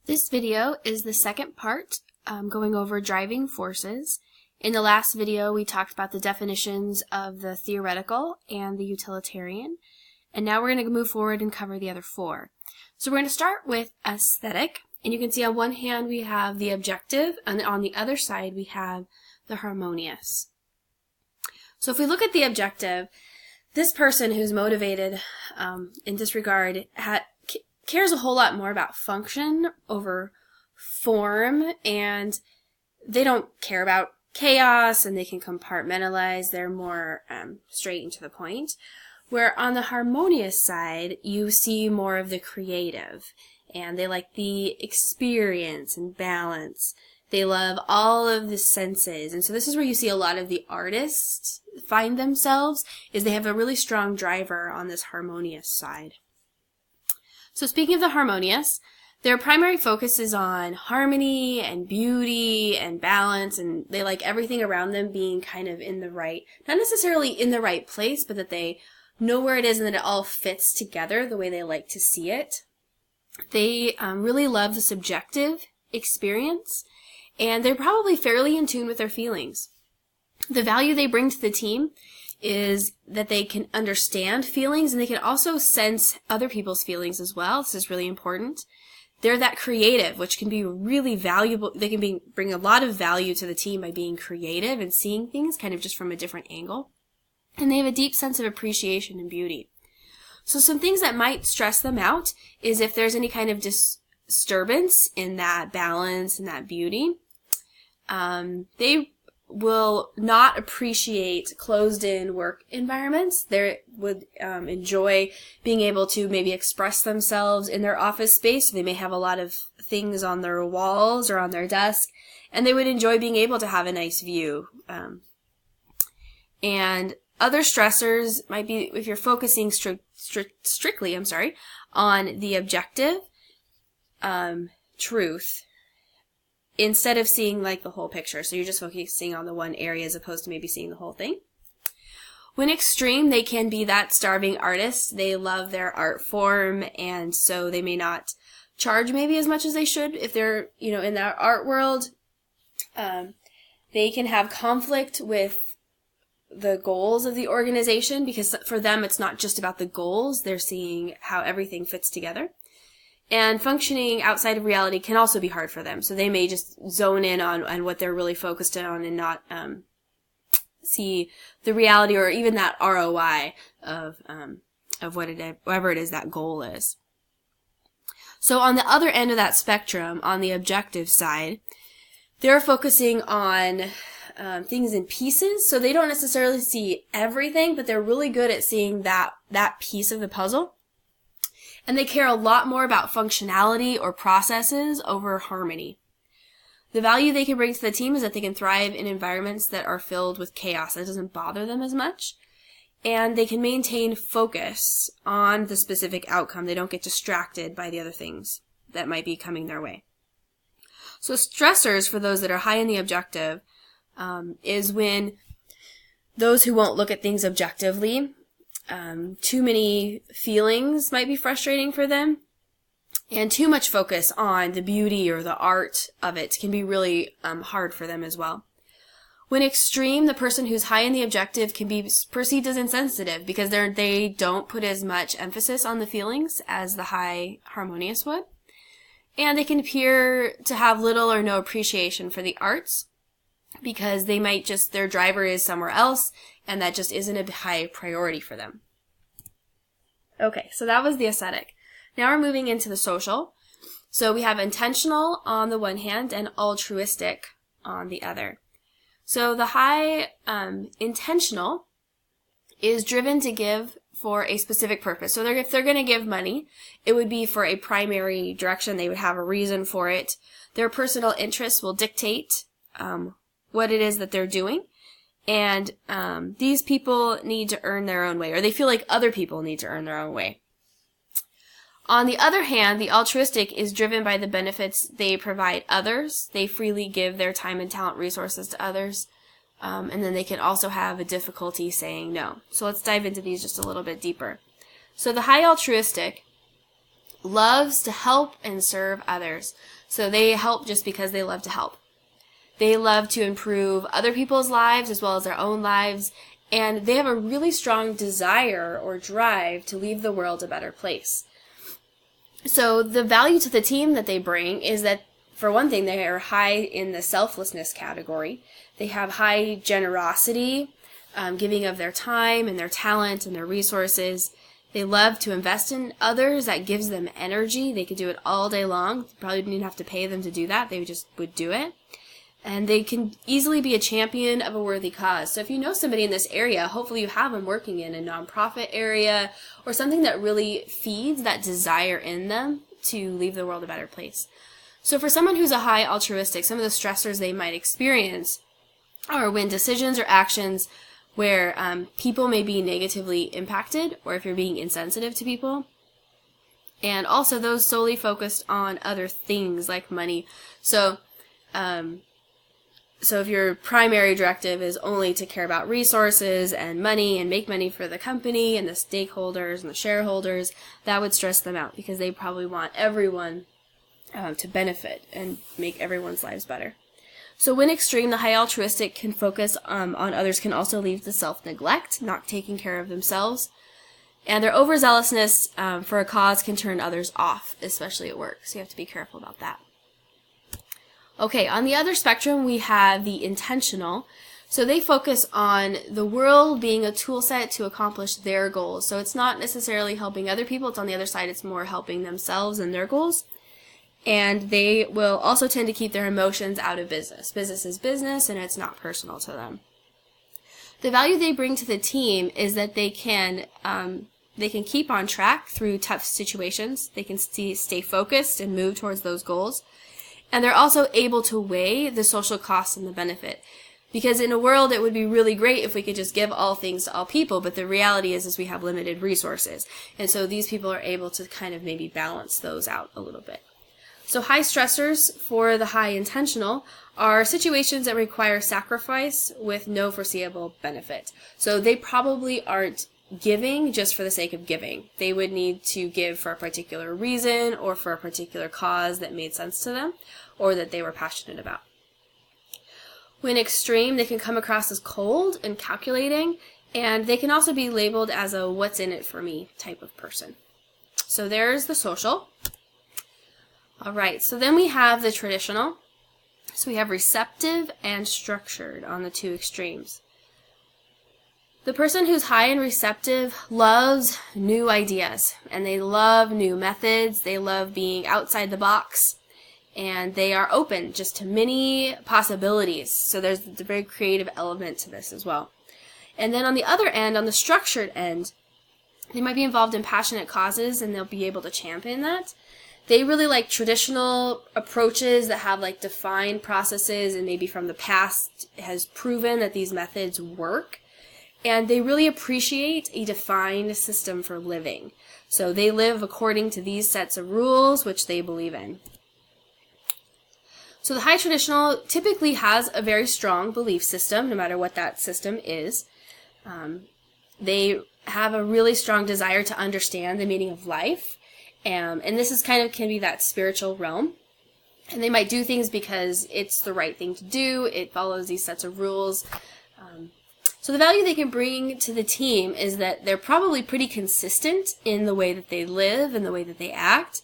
This video is the second part, going over driving forces. In the last video, we talked about the definitions of the theoretical and the utilitarian, and now we're going to move forward and cover the other four. So we're going to start with aesthetic, and you can see on one hand we have the objective, and on the other side we have the harmonious. So if we look at the objective, this person who's motivated in this regard cares a whole lot more about function over form, and they don't care about chaos, and they can compartmentalize. They're more straight and to the point. Where on the harmonious side, you see more of the creative, and they like the experience and balance. They love all of the senses, and so this is where you see a lot of the artists find themselves, is they have a really strong driver on this harmonious side. So speaking of the harmonious, their primary focus is on harmony and beauty and balance, and they like everything around them being kind of in the right, not necessarily in the right place, but that they know where it is and that it all fits together the way they like to see it. They really love the subjective experience, and they're probably fairly in tune with their feelings. The value they bring to the team is that they can understand feelings, and they can also sense other people's feelings as well. This is really important. They're that creative, which can be really valuable. They can bring a lot of value to the team by being creative and seeing things kind of just from a different angle. And they have a deep sense of appreciation and beauty. So some things that might stress them out is if there's any kind of disturbance in that balance and that beauty. They will not appreciate closed-in work environments. They would enjoy being able to maybe express themselves in their office space. They may have a lot of things on their walls or on their desk, and they would enjoy being able to have a nice view. And other stressors might be if you're focusing strictly on the objective truth, instead of seeing like the whole picture. So you're just focusing on the one area as opposed to maybe seeing the whole thing. When extreme, they can be that starving artist. They love their art form, and so they may not charge maybe as much as they should if they're, in that art world. They can have conflict with the goals of the organization, because for them it's not just about the goals. They're seeing how everything fits together. And functioning outside of reality can also be hard for them. So they may just zone in on what they're really focused on and not see the reality or even that ROI of whatever it is that goal is. So on the other end of that spectrum, on the objective side, they're focusing on things in pieces. So they don't necessarily see everything, but they're really good at seeing that piece of the puzzle. And they care a lot more about functionality or processes over harmony. The value they can bring to the team is that they can thrive in environments that are filled with chaos. That doesn't bother them as much. And they can maintain focus on the specific outcome. They don't get distracted by the other things that might be coming their way. So stressors for those that are high in the objective is when those who won't look at things objectively, too many feelings might be frustrating for them, and too much focus on the beauty or the art of it can be really hard for them as well. When extreme, the person who's high in the objective can be perceived as insensitive because they don't put as much emphasis on the feelings as the high harmonious would, and they can appear to have little or no appreciation for the arts because they might their driver is somewhere else, and that just isn't a high priority for them. Okay, so that was the aesthetic. Now we're moving into the social. So we have intentional on the one hand and altruistic on the other. So the high intentional is driven to give for a specific purpose. So if they're going to give money, it would be for a primary direction. They would have a reason for it. Their personal interests will dictate what it is that they're doing. And these people need to earn their own way, or they feel like other people need to earn their own way. On the other hand, the altruistic is driven by the benefits they provide others. They freely give their time and talent resources to others. And then they can also have a difficulty saying no. So let's dive into these just a little bit deeper. So the high altruistic loves to help and serve others. So they help just because they love to help. They love to improve other people's lives as well as their own lives, and they have a really strong desire or drive to leave the world a better place. So the value to the team that they bring is that, for one thing, they are high in the selflessness category. They have high generosity, giving of their time and their talent and their resources. They love to invest in others. That gives them energy. They could do it all day long. Probably didn't have to pay them to do that. They just would do it. And they can easily be a champion of a worthy cause. So if you know somebody in this area, hopefully you have them working in a nonprofit area or something that really feeds that desire in them to leave the world a better place. So for someone who's a high altruistic, some of the stressors they might experience are when decisions or actions where people may be negatively impacted, or if you're being insensitive to people. And also those solely focused on other things like money. So if your primary directive is only to care about resources and money and make money for the company and the stakeholders and the shareholders, that would stress them out because they probably want everyone to benefit and make everyone's lives better. So when extreme, the high altruistic can focus on others, can also lead to self-neglect, not taking care of themselves. And their overzealousness for a cause can turn others off, especially at work. So you have to be careful about that. Okay, on the other spectrum, we have the intentional. So they focus on the world being a tool set to accomplish their goals. So it's not necessarily helping other people. It's on the other side. It's more helping themselves and their goals. And they will also tend to keep their emotions out of business. Business is business, and it's not personal to them. The value they bring to the team is that they can keep on track through tough situations. They can stay focused and move towards those goals. And they're also able to weigh the social cost and the benefit. Because in a world, it would be really great if we could just give all things to all people, but the reality is we have limited resources. And so these people are able to kind of maybe balance those out a little bit. So high stressors for the high intentional are situations that require sacrifice with no foreseeable benefit. So they probably aren't giving just for the sake of giving. They would need to give for a particular reason or for a particular cause that made sense to them or that they were passionate about. When extreme, they can come across as cold and calculating, and they can also be labeled as a what's in it for me type of person. So there's the social. All right, so then we have the traditional. So we have receptive and structured on the two extremes. The person who's high and receptive loves new ideas, and they love new methods. They love being outside the box, and they are open just to many possibilities. So there's a very creative element to this as well. And then on the other end, on the structured end, they might be involved in passionate causes, and they'll be able to champion that. They really like traditional approaches that have like defined processes and maybe from the past has proven that these methods work. And they really appreciate a defined system for living. So they live according to these sets of rules which they believe in. So the high traditional typically has a very strong belief system, no matter what that system is. They have a really strong desire to understand the meaning of life. And this is can be that spiritual realm. And they might do things because it's the right thing to do. It follows these sets of rules. So the value they can bring to the team is that they're probably pretty consistent in the way that they live and the way that they act.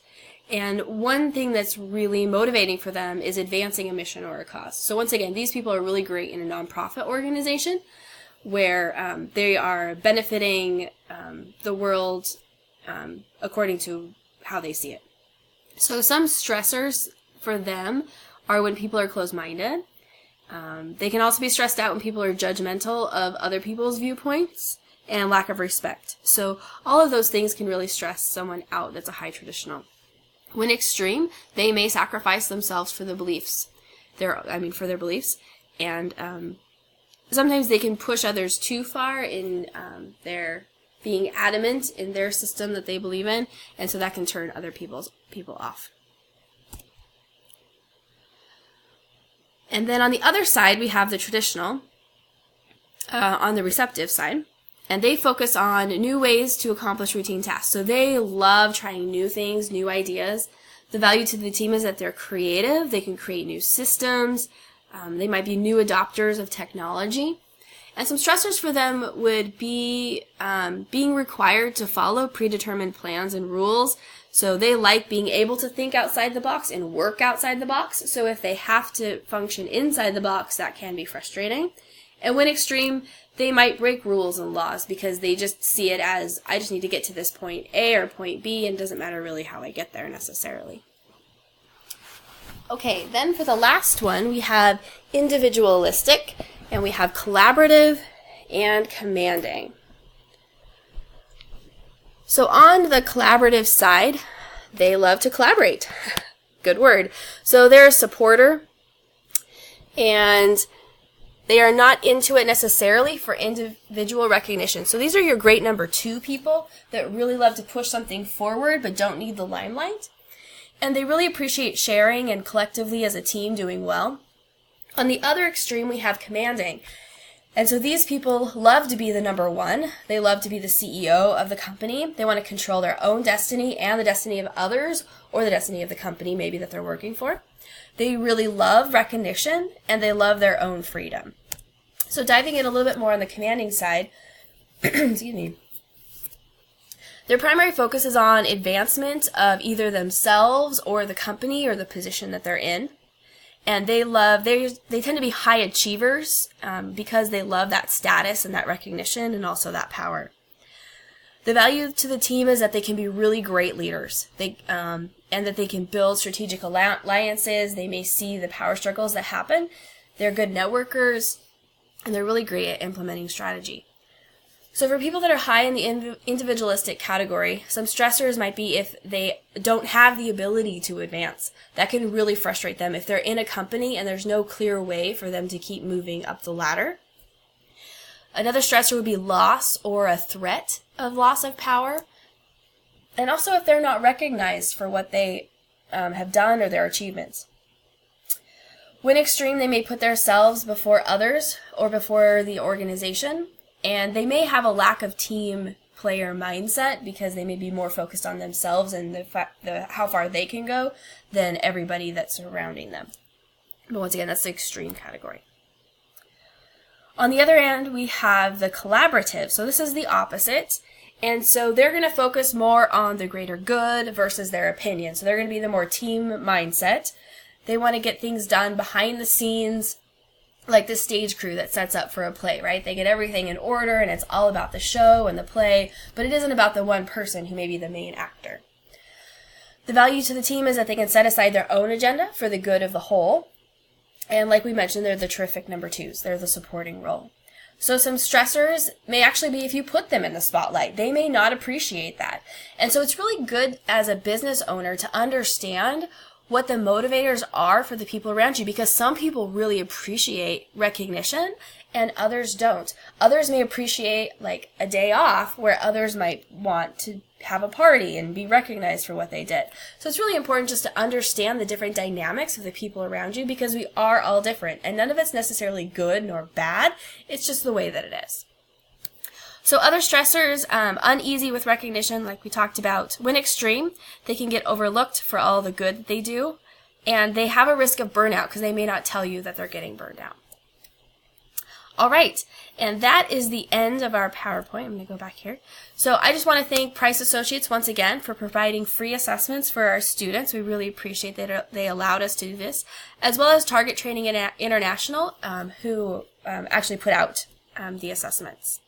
And one thing that's really motivating for them is advancing a mission or a cause. So once again, these people are really great in a nonprofit organization where they are benefiting the world according to how they see it. So some stressors for them are when people are closed-minded. They can also be stressed out when people are judgmental of other people's viewpoints and lack of respect. So all of those things can really stress someone out that's a high traditional. When extreme, they may sacrifice themselves for the beliefs. For their beliefs. And sometimes they can push others too far in their being adamant in their system that they believe in, and so that can turn other people off. And then on the other side, we have the traditional, on the receptive side. And they focus on new ways to accomplish routine tasks. So they love trying new things, new ideas. The value to the team is that they're creative. They can create new systems. They might be new adopters of technology. And some stressors for them would be being required to follow predetermined plans and rules. So they like being able to think outside the box and work outside the box. So if they have to function inside the box, that can be frustrating. And when extreme, they might break rules and laws because they just see it as, I just need to get to this point A or point B, and it doesn't matter really how I get there necessarily. Okay, then for the last one, we have individualistic, and we have collaborative and commanding. So on the collaborative side, they love to collaborate. Good word. So they're a supporter, and they are not into it necessarily for individual recognition. So these are your great number 2 people that really love to push something forward but don't need the limelight. And they really appreciate sharing and collectively as a team doing well. On the other extreme, we have commanding. And so these people love to be the number 1. They love to be the CEO of the company. They want to control their own destiny and the destiny of others, or the destiny of the company maybe that they're working for. They really love recognition, and they love their own freedom. So diving in a little bit more on the commanding side, excuse me, their primary focus is on advancement of either themselves or the company or the position that they're in. And they tend to be high achievers because they love that status and that recognition and also that power. The value to the team is that they can be really great leaders. And that they can build strategic alliances. They may see the power struggles that happen. They're good networkers, and they're really great at implementing strategy. So for people that are high in the individualistic category, some stressors might be if they don't have the ability to advance. That can really frustrate them if they're in a company and there's no clear way for them to keep moving up the ladder. Another stressor would be loss or a threat of loss of power. And also if they're not recognized for what they have done or their achievements. When extreme, they may put themselves before others or before the organization. And they may have a lack of team player mindset because they may be more focused on themselves and how far they can go than everybody that's surrounding them. But once again, that's the extreme category. On the other end, we have the collaborative. So this is the opposite. And so they're going to focus more on the greater good versus their opinion. So they're going to be the more team mindset. They want to get things done behind the scenes, like the stage crew that sets up for a play, right? They get everything in order and it's all about the show and the play, but it isn't about the one person who may be the main actor. The value to the team is that they can set aside their own agenda for the good of the whole. And like we mentioned, they're the terrific number 2s. They're the supporting role. So some stressors may actually be if you put them in the spotlight. They may not appreciate that. And so it's really good as a business owner to understand what the motivators are for the people around you, because some people really appreciate recognition and others don't. Others may appreciate like a day off where others might want to have a party and be recognized for what they did. So it's really important just to understand the different dynamics of the people around you, because we are all different and none of it's necessarily good nor bad. It's just the way that it is. So other stressors, uneasy with recognition, like we talked about. When extreme, they can get overlooked for all the good that they do, and they have a risk of burnout because they may not tell you that they're getting burned out. All right, and that is the end of our PowerPoint. I'm going to go back here. So I just want to thank Price Associates once again for providing free assessments for our students. We really appreciate that they allowed us to do this, as well as Target Training International, who actually put out the assessments.